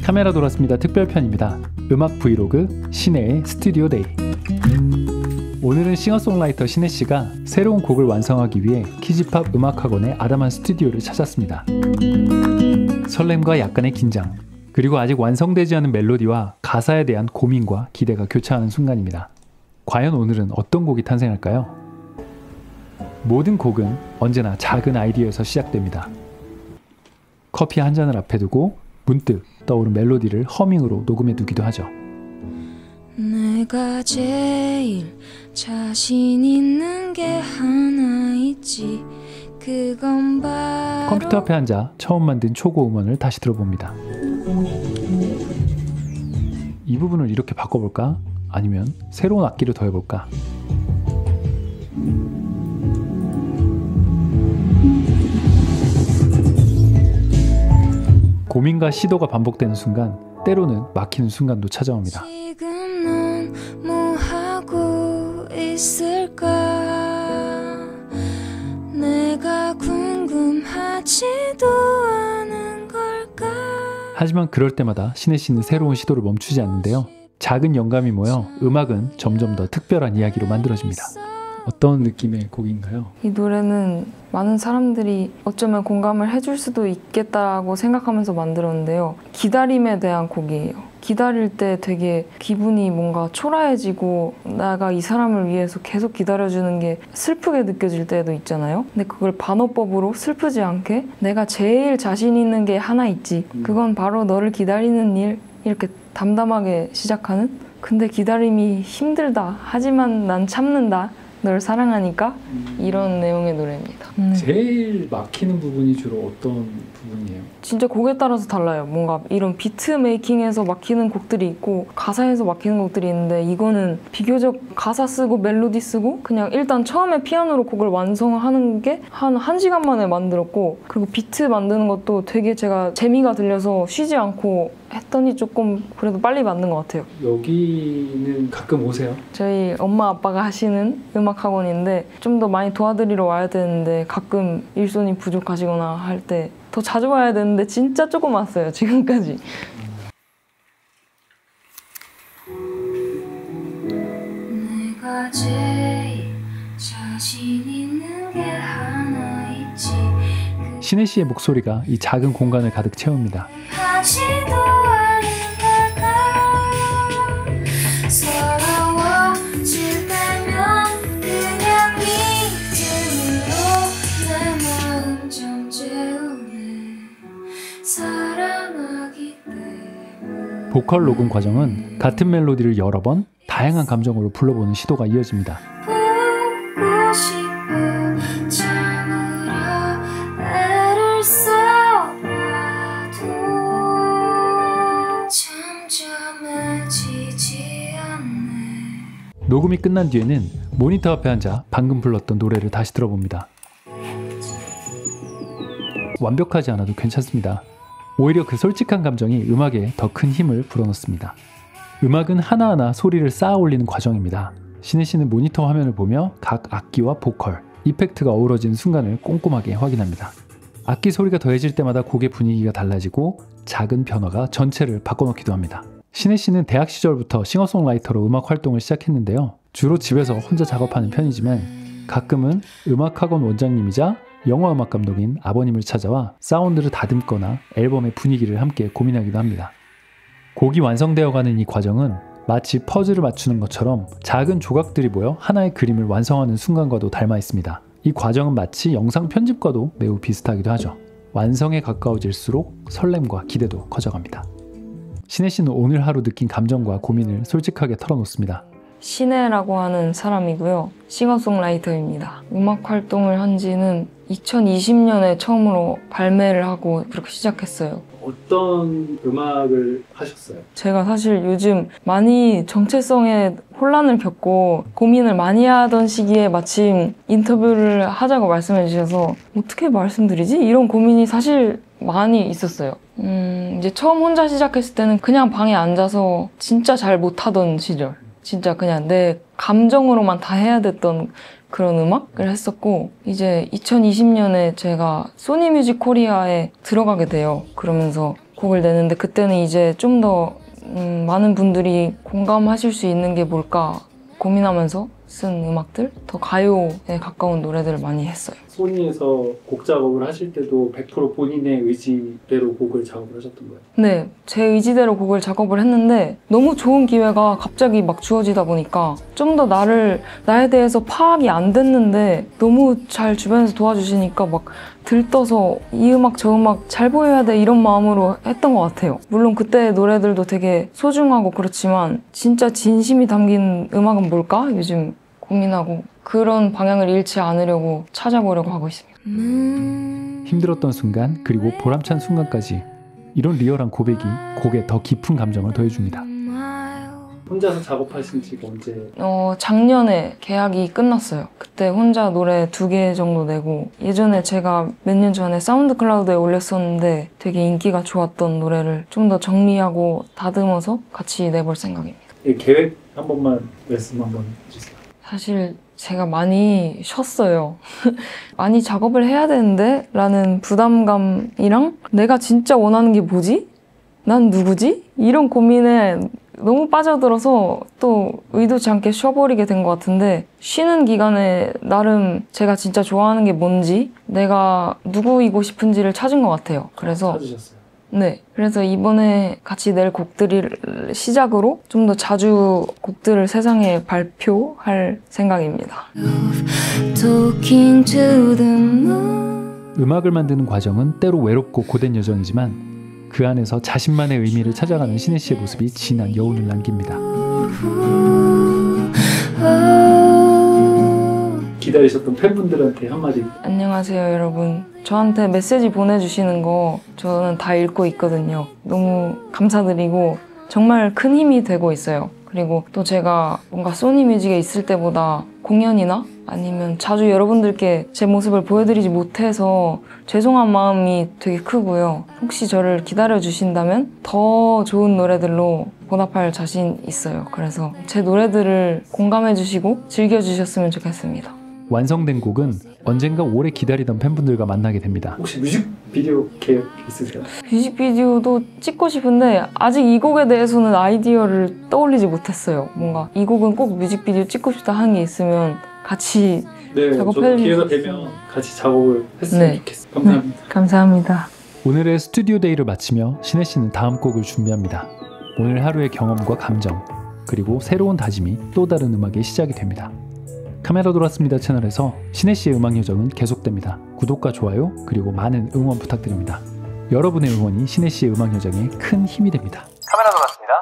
카메라 돌았습니다. 특별편입니다. 음악 브이로그 신혜의 스튜디오 데이. 오늘은 싱어송라이터 신혜씨가 새로운 곡을 완성하기 위해 키즈팝 음악학원의 아담한 스튜디오를 찾았습니다. 설렘과 약간의 긴장, 그리고 아직 완성되지 않은 멜로디와 가사에 대한 고민과 기대가 교차하는 순간입니다. 과연 오늘은 어떤 곡이 탄생할까요? 모든 곡은 언제나 작은 아이디어에서 시작됩니다. 커피 한 잔을 앞에 두고 문득 떠오른 멜로디를 허밍으로 녹음해두기도 하죠. 내가 제일 자신 있는 게 하나 있지, 그건 바로 컴퓨터 앞에 앉아 처음 만든 초고 음원을 다시 들어봅니다. 이 부분을 이렇게 바꿔볼까? 아니면 새로운 악기를 더해볼까? 고민과 시도가 반복되는 순간, 때로는 막히는 순간도 찾아옵니다. 지금 넌 뭐 하고 있을까? 내가 궁금하지도 않은 걸까? 하지만 그럴 때마다 신혜씨는 새로운 시도를 멈추지 않는데요. 작은 영감이 모여 음악은 점점 더 특별한 이야기로 만들어집니다. 어떤 느낌의 곡인가요? 이 노래는 많은 사람들이 어쩌면 공감을 해줄 수도 있겠다고 생각하면서 만들었는데요. 기다림에 대한 곡이에요. 기다릴 때 되게 기분이 뭔가 초라해지고 내가 이 사람을 위해서 계속 기다려주는 게 슬프게 느껴질 때도 있잖아요. 근데 그걸 반어법으로 슬프지 않게 내가 제일 자신 있는 게 하나 있지, 그건 바로 너를 기다리는 일, 이렇게 담담하게 시작하는, 근데 기다림이 힘들다, 하지만 난 참는다, 널 사랑하니까, 이런 내용의 노래입니다. 제일 막히는 부분이 주로 어떤 부분이에요? 진짜 곡에 따라서 달라요. 뭔가 이런 비트 메이킹에서 막히는 곡들이 있고 가사에서 막히는 곡들이 있는데, 이거는 비교적 가사 쓰고 멜로디 쓰고 그냥 일단 처음에 피아노로 곡을 완성하는 게 한 1시간 만에 만들었고, 그리고 비트 만드는 것도 되게 제가 재미가 들려서 쉬지 않고 했더니 조금 그래도 빨리 만든 것 같아요. 여기는 가끔 오세요? 저희 엄마 아빠가 하시는 음악학원인데 좀 더 많이 도와드리러 와야 되는데 가끔 일손이 부족하시거나 할 때 더 자주 와야 되는데 진짜 조금 왔어요, 지금까지. 내가 제일 자신 있는 게 하나 있지, 신혜씨의 목소리가 이 작은 공간을 가득 채웁니다. 하지도 않은 걸까? 서러워질 때면 그냥 믿음으로 내 마음 좀 채우네, 사랑하기 때문에. 보컬 녹음 과정은 같은 멜로디를 여러 번 다양한 감정으로 불러보는 시도가 이어집니다. 보고 싶어 참으려 애를 써봐도 잠잠해지지 않네. 녹음이 끝난 뒤에는 모니터 앞에 앉아 방금 불렀던 노래를 다시 들어봅니다. 완벽하지 않아도 괜찮습니다. 오히려 그 솔직한 감정이 음악에 더 큰 힘을 불어넣습니다. 음악은 하나하나 소리를 쌓아 올리는 과정입니다. 신혜씨는 모니터 화면을 보며 각 악기와 보컬, 이펙트가 어우러지는 순간을 꼼꼼하게 확인합니다. 악기 소리가 더해질 때마다 곡의 분위기가 달라지고 작은 변화가 전체를 바꿔놓기도 합니다. 신혜씨는 대학 시절부터 싱어송라이터로 음악 활동을 시작했는데요. 주로 집에서 혼자 작업하는 편이지만 가끔은 음악학원 원장님이자 영화음악 감독인 아버님을 찾아와 사운드를 다듬거나 앨범의 분위기를 함께 고민하기도 합니다. 곡이 완성되어가는 이 과정은 마치 퍼즐을 맞추는 것처럼 작은 조각들이 모여 하나의 그림을 완성하는 순간과도 닮아 있습니다. 이 과정은 마치 영상 편집과도 매우 비슷하기도 하죠. 완성에 가까워질수록 설렘과 기대도 커져갑니다. 신혜씨는 오늘 하루 느낀 감정과 고민을 솔직하게 털어놓습니다. 신혜라고 하는 사람이고요. 싱어송라이터입니다. 음악 활동을 한 지는 2020년에 처음으로 발매를 하고 그렇게 시작했어요. 어떤 음악을 하셨어요? 제가 사실 요즘 많이 정체성에 혼란을 겪고 고민을 많이 하던 시기에 마침 인터뷰를 하자고 말씀해 주셔서 어떻게 말씀드리지? 이런 고민이 사실 많이 있었어요. 이제 처음 혼자 시작했을 때는 그냥 방에 앉아서 진짜 잘 못하던 시절, 진짜 그냥 내 감정으로만 다 해야 됐던 그런 음악을 했었고, 이제 2020년에 제가 소니뮤직 코리아에 들어가게 돼요. 그러면서 곡을 내는데 그때는 이제 좀 더 많은 분들이 공감하실 수 있는 게 뭘까 고민하면서 쓴 음악들, 더 가요에 가까운 노래들을 많이 했어요. 소니에서 곡 작업을 하실 때도 100% 본인의 의지대로 곡을 작업을 하셨던 거예요? 네, 제 의지대로 곡을 작업을 했는데 너무 좋은 기회가 갑자기 막 주어지다 보니까 좀 더 나에 대해서 파악이 안 됐는데 너무 잘 주변에서 도와주시니까 막 들떠서 이 음악 저 음악 잘 보여야 돼 이런 마음으로 했던 것 같아요. 물론 그때 노래들도 되게 소중하고 그렇지만 진짜 진심이 담긴 음악은 뭘까? 요즘 고민하고 그런 방향을 잃지 않으려고 찾아보려고 하고 있습니다. 힘들었던 순간 그리고 보람찬 순간까지 이런 리얼한 고백이 곡에 더 깊은 감정을 더해줍니다. 혼자서 작업하신 지가 언제? 작년에 계약이 끝났어요. 그때 혼자 노래 2개 정도 내고 예전에 제가 몇 년 전에 사운드 클라우드에 올렸었는데 되게 인기가 좋았던 노래를 좀 더 정리하고 다듬어서 같이 내볼 생각입니다. 계획 한 번만 말씀 한번 해주세요. 사실 제가 많이 쉬었어요. 많이 작업을 해야 되는데 라는 부담감이랑 내가 진짜 원하는 게 뭐지? 난 누구지? 이런 고민에 너무 빠져들어서 또 의도치 않게 쉬어버리게 된 것 같은데 쉬는 기간에 나름 제가 진짜 좋아하는 게 뭔지 내가 누구이고 싶은지를 찾은 것 같아요. 그래서 찾으셨어요? 네, 그래서 이번에 같이 낼 곡들을 시작으로 좀 더 자주 곡들을 세상에 발표할 생각입니다. Talking to the moon. 음악을 만드는 과정은 때로 외롭고 고된 여정이지만 그 안에서 자신만의 의미를 찾아가는 신혜 씨의 모습이 진한 여운을 남깁니다. 기다리셨던 팬분들한테 한마디. 안녕하세요 여러분. 저한테 메시지 보내주시는 거 저는 다 읽고 있거든요. 너무 감사드리고 정말 큰 힘이 되고 있어요. 그리고 또 제가 뭔가 소니뮤직에 있을 때보다 공연이나 아니면 자주 여러분들께 제 모습을 보여드리지 못해서 죄송한 마음이 되게 크고요. 혹시 저를 기다려주신다면 더 좋은 노래들로 보답할 자신 있어요. 그래서 제 노래들을 공감해주시고 즐겨주셨으면 좋겠습니다. 완성된 곡은 언젠가 오래 기다리던 팬분들과 만나게 됩니다. 혹시 뮤직비디오 계획 있으세요? 뮤직비디오도 찍고 싶은데 아직 이 곡에 대해서는 아이디어를 떠올리지 못했어요. 뭔가 이 곡은 꼭 뮤직비디오 찍고 싶다 하는 게 있으면 같이 작업해 기회가 되면 같이 작업을 했으면 좋겠어요. 감사합니다. 감사합니다. 오늘의 스튜디오 데이를 마치며 신혜 씨는 다음 곡을 준비합니다. 오늘 하루의 경험과 감정 그리고 새로운 다짐이 또 다른 음악의 시작이 됩니다. 카메라 돌았습니다 채널에서 신혜 씨의 음악 여정은 계속됩니다. 구독과 좋아요 그리고 많은 응원 부탁드립니다. 여러분의 응원이 신혜 씨의 음악 여정에 큰 힘이 됩니다. 카메라 돌았습니다.